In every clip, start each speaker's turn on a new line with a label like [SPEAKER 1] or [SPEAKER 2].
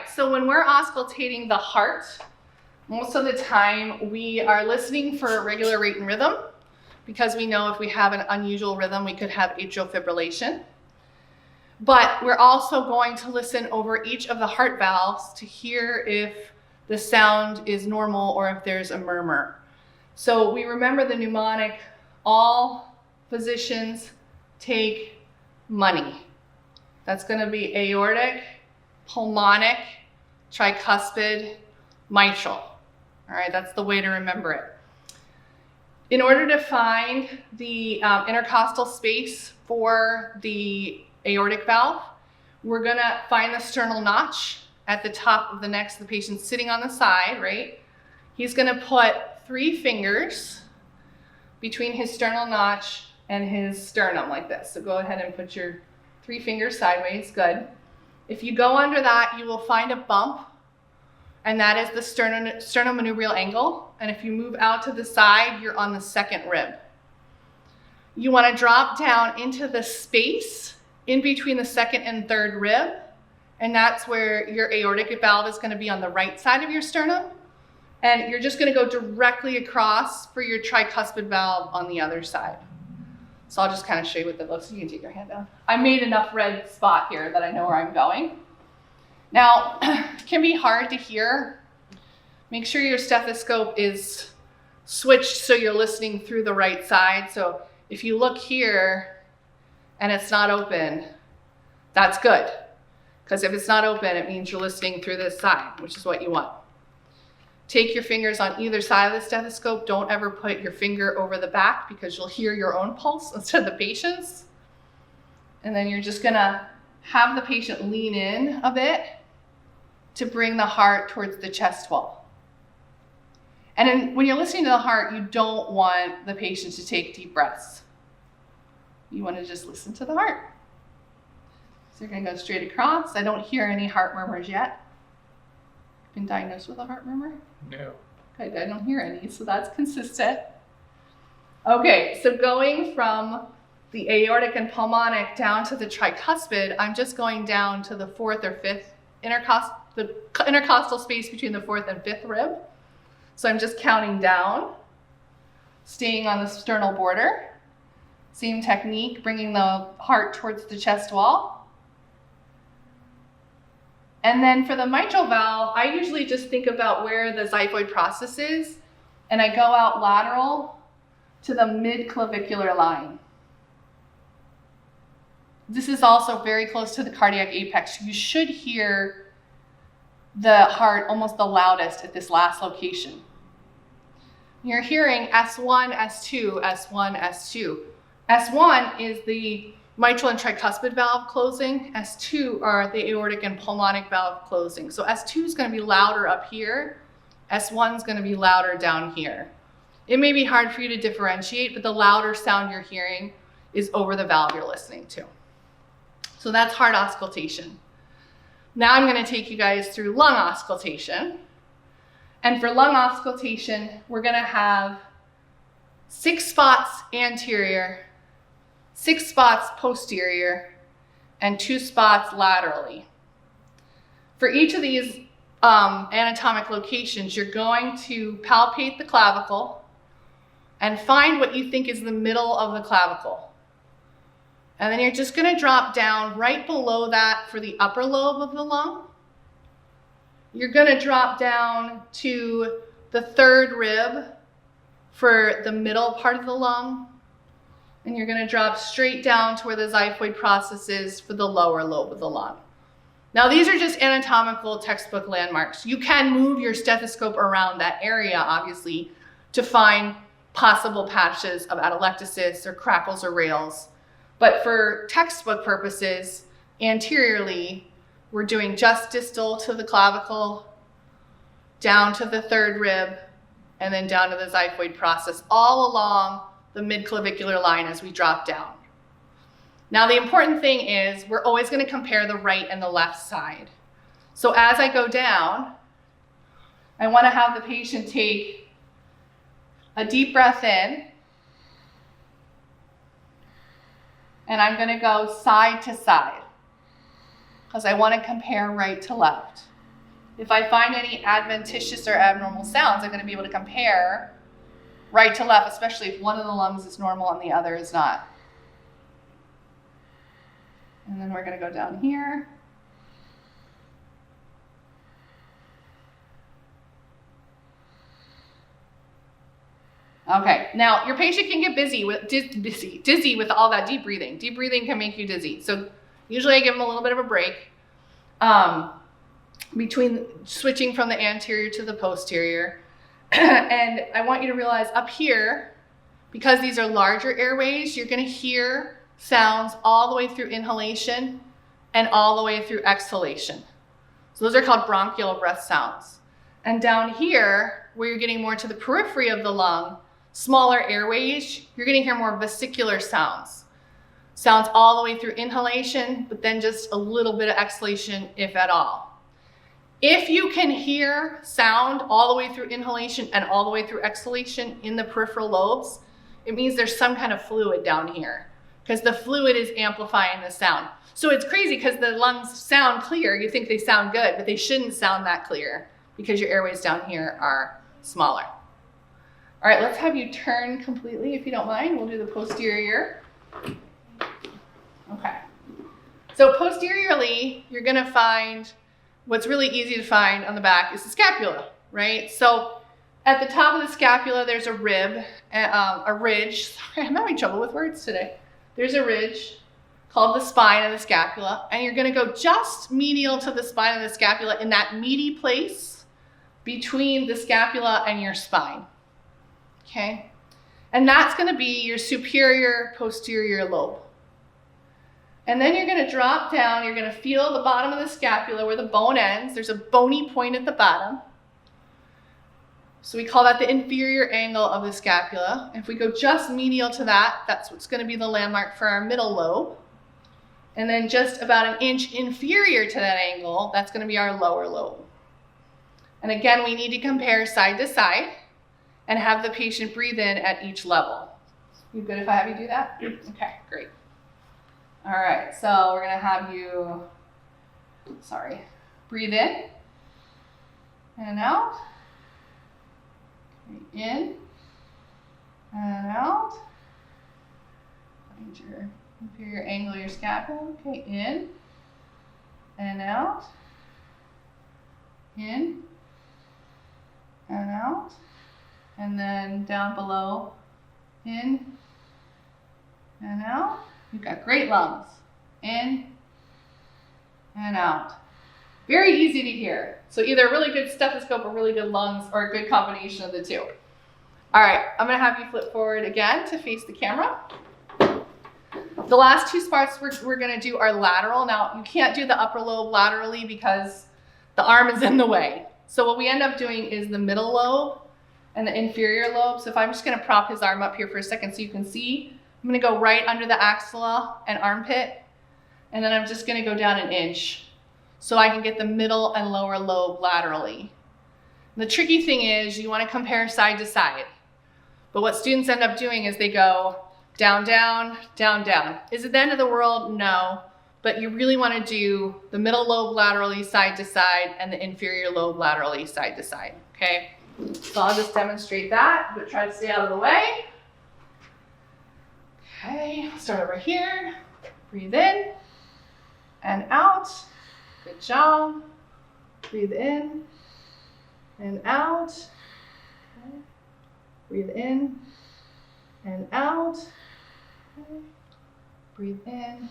[SPEAKER 1] so when we're auscultating the heart, most of the time we are listening for a regular rate and rhythm, because we know if we have an unusual rhythm, we could have atrial fibrillation. But we're also going to listen over each of the heart valves to hear if the sound is normal or if there's a murmur. So we remember the mnemonic, all physicians take money. That's going to be aortic, pulmonic, tricuspid, mitral. All right, that's the way to remember it. In order to find the intercostal space for the aortic valve, we're going to find the sternal notch at the top of the neck. So the patient's sitting on the side, right? He's going to put 3 fingers between his sternal notch and his sternum like this. So go ahead and put your 3 fingers sideways. Good. If you go under that, you will find a bump, and that is the sternomanubrial angle. And if you move out to the side, you're on the second rib. You want to drop down into the space in between the second and third rib, and that's where your aortic valve is going to be on the right side of your sternum. And you're just going to go directly across for your tricuspid valve on the other side. So I'll just kind of show you what that looks like. You can take your hand down. I made enough red spot here that I know where I'm going. Now, it can be hard to hear. Make sure your stethoscope is switched so you're listening through the right side. So if you look here and it's not open, that's good. Because if it's not open, it means you're listening through this side, which is what you want. Take your fingers on either side of the stethoscope. Don't ever put your finger over the back because you'll hear your own pulse instead of the patient's. And then you're just gonna have the patient lean in a bit to bring the heart towards the chest wall. And then when you're listening to the heart, you don't want the patient to take deep breaths. You want to just listen to the heart. So you're going to go straight across. I don't hear any heart murmurs yet. Been diagnosed with a heart murmur?
[SPEAKER 2] No.
[SPEAKER 1] Okay, I don't hear any, so that's consistent. Okay, so going from the aortic and pulmonic down to the tricuspid, I'm just going down to the 4th or 5th the intercostal space between the 4th and 5th rib. So I'm just counting down, staying on the sternal border. Same technique, bringing the heart towards the chest wall. And then for the mitral valve, I usually just think about where the xiphoid process is, and I go out lateral to the mid-clavicular line. This is also very close to the cardiac apex. You should hear the heart almost the loudest at this last location. You're hearing S1, S2, S1, S2. S1 is the mitral and tricuspid valve closing. S2 are the aortic and pulmonic valve closing. So S2 is going to be louder up here. S1 is going to be louder down here. It may be hard for you to differentiate, but the louder sound you're hearing is over the valve you're listening to. So that's heart auscultation. Now I'm going to take you guys through lung auscultation. And for lung auscultation, we're going to have 6 spots anterior, 6 spots posterior, and 2 spots laterally. For each of these anatomic locations, you're going to palpate the clavicle and find what you think is the middle of the clavicle. And then you're just going to drop down right below that for the upper lobe of the lung. You're going to drop down to the 3rd rib for the middle part of the lung. And you're going to drop straight down to where the xiphoid process is for the lower lobe of the lung. Now, these are just anatomical textbook landmarks. You can move your stethoscope around that area, obviously, to find possible patches of atelectasis or crackles or rales. But for textbook purposes, anteriorly, we're doing just distal to the clavicle, down to the 3rd rib, and then down to the xiphoid process, all along the mid-clavicular line as we drop down. Now, the important thing is we're always going to compare the right and the left side. So as I go down, I want to have the patient take a deep breath in, and I'm going to go side to side because I want to compare right to left. if I find any adventitious or abnormal sounds, I'm going to be able to compare right to left, especially if one of the lungs is normal and the other is not. And then we're going to go down here. Okay, now your patient can get dizzy with all that deep breathing. Deep breathing can make you dizzy. So usually I give them a little bit of a break between switching from the anterior to the posterior. And I want you to realize up here, because these are larger airways, you're going to hear sounds all the way through inhalation and all the way through exhalation. So those are called bronchial breath sounds. And down here, where you're getting more to the periphery of the lung, smaller airways, you're going to hear more vesicular sounds. Sounds all the way through inhalation, but then just a little bit of exhalation, if at all. If you can hear sound all the way through inhalation and all the way through exhalation in the peripheral lobes, it means there's some kind of fluid down here, because the fluid is amplifying the sound. So it's crazy because the lungs sound clear. You think they sound good, but they shouldn't sound that clear because your airways down here are smaller. All right, let's have you turn completely if you don't mind. We'll do the posterior. Okay. So posteriorly, you're going to find what's really easy to find on the back is the scapula, right? So at the top of the scapula, there's a rib, a ridge. Sorry, I'm having trouble with words today. There's a ridge called the spine of the scapula, and you're going to go just medial to the spine of the scapula in that meaty place between the scapula and your spine. Okay? And that's going to be your superior posterior lobe. And then you're going to drop down, you're going to feel the bottom of the scapula where the bone ends. There's a bony point at the bottom. So we call that the inferior angle of the scapula. If we go just medial to that, that's what's going to be the landmark for our middle lobe. And then just about an inch inferior to that angle, that's going to be our lower lobe. And again, we need to compare side to side and have the patient breathe in at each level. You good if I have you do that? Okay, great. All right, so we're going to have you, breathe in and out. In and out. Find your inferior angle of your scapula. Okay, in and out. In and out. And then down below, in and out. You've got great lungs. In and out. Very easy to hear. So either a really good stethoscope or really good lungs or a good combination of the two. All right, I'm going to have you flip forward again to face the camera. The last two spots we're going to do are lateral. Now, you can't do the upper lobe laterally because the arm is in the way. So what we end up doing is the middle lobe and the inferior lobe. So if I'm just going to prop his arm up here for a second so you can see, I'm going to go right under the axilla and armpit, and then I'm just going to go down an inch so I can get the middle and lower lobe laterally. The tricky thing is you want to compare side to side. But what students end up doing is they go down, down, down, down. Is it the end of the world? No. But you really want to do the middle lobe laterally side to side and the inferior lobe laterally side to side. Okay? So I'll just demonstrate that, but try to stay out of the way. Okay, start over here. Breathe in and out. Good job. Breathe in and out. Okay. Breathe in and out. Okay. Breathe in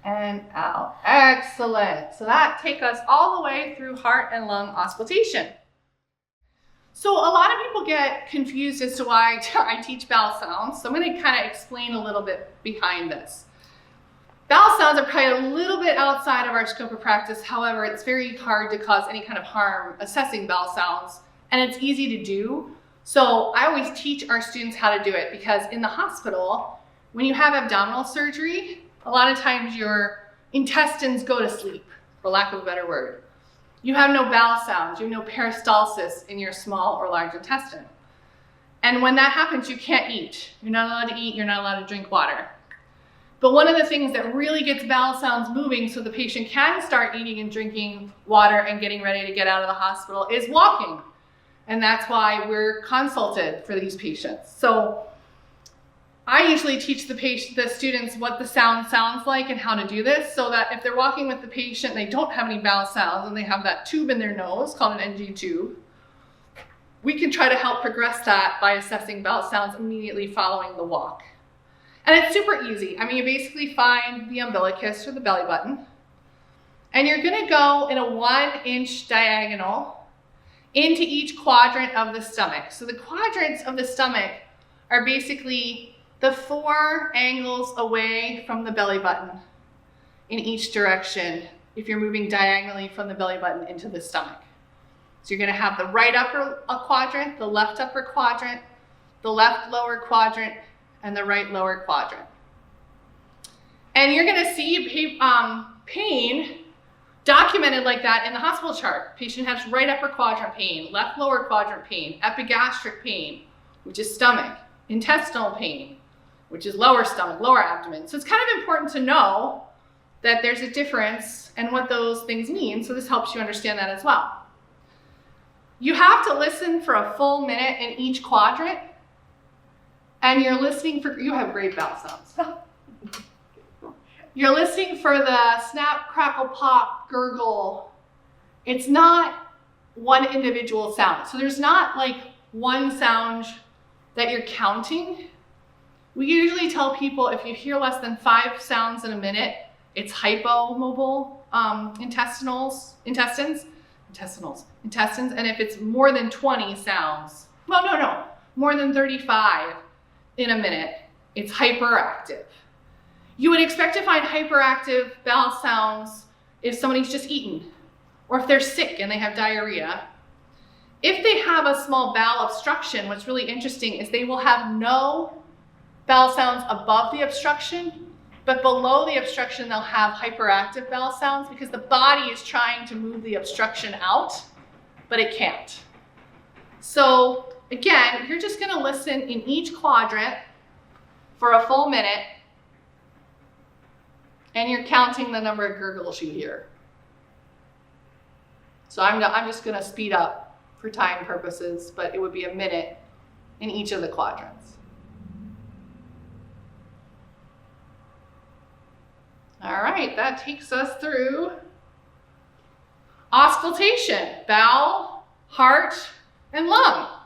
[SPEAKER 1] and out. Excellent. So that takes us all the way through heart and lung auscultation. So a lot of people get confused as to why I teach bowel sounds. So I'm going to kind of explain a little bit behind this. Bowel sounds are probably a little bit outside of our scope of practice. However, it's very hard to cause any kind of harm assessing bowel sounds, and it's easy to do. So I always teach our students how to do it because in the hospital, when you have abdominal surgery, a lot of times your intestines go to sleep, for lack of a better word. You have no bowel sounds, you have no peristalsis in your small or large intestine. And when that happens, you can't eat. You're not allowed to eat, you're not allowed to drink water. But one of the things that really gets bowel sounds moving so the patient can start eating and drinking water and getting ready to get out of the hospital is walking. And that's why we're consulted for these patients. So I usually teach the students what the sound sounds like and how to do this, so that if they're walking with the patient, they don't have any bowel sounds and they have that tube in their nose called an NG tube, we can try to help progress that by assessing bowel sounds immediately following the walk. And it's super easy. I mean, you basically find the umbilicus or the belly button, and you're gonna go in a 1-inch diagonal into each quadrant of the stomach. So the quadrants of the stomach are basically the 4 angles away from the belly button in each direction if you're moving diagonally from the belly button into the stomach. So you're gonna have the right upper quadrant, the left upper quadrant, the left lower quadrant, and the right lower quadrant. And you're gonna see pain documented like that in the hospital chart. Patient has right upper quadrant pain, left lower quadrant pain, epigastric pain, which is stomach, intestinal pain, which is lower stomach, lower abdomen. So it's kind of important to know that there's a difference and what those things mean, so this helps you understand that as well. You have to listen for a full minute in each quadrant, and you're listening for, you have great bowel sounds. You're listening for the snap, crackle, pop, gurgle. It's not one individual sound. So there's not like one sound that you're counting. We usually tell people if you hear less than 5 sounds in a minute, it's hypomobile intestines. And if it's more than 20 sounds, more than 35 in a minute, it's hyperactive. You would expect to find hyperactive bowel sounds if somebody's just eaten, or if they're sick and they have diarrhea. If they have a small bowel obstruction, what's really interesting is they will have no bowel sounds above the obstruction, but below the obstruction they'll have hyperactive bowel sounds because the body is trying to move the obstruction out, but it can't. So again, you're just gonna listen in each quadrant for a full minute, and you're counting the number of gurgles you hear. So I'm just gonna speed up for time purposes, but it would be a minute in each of the quadrants. All right, that takes us through auscultation, bowel, heart, and lung.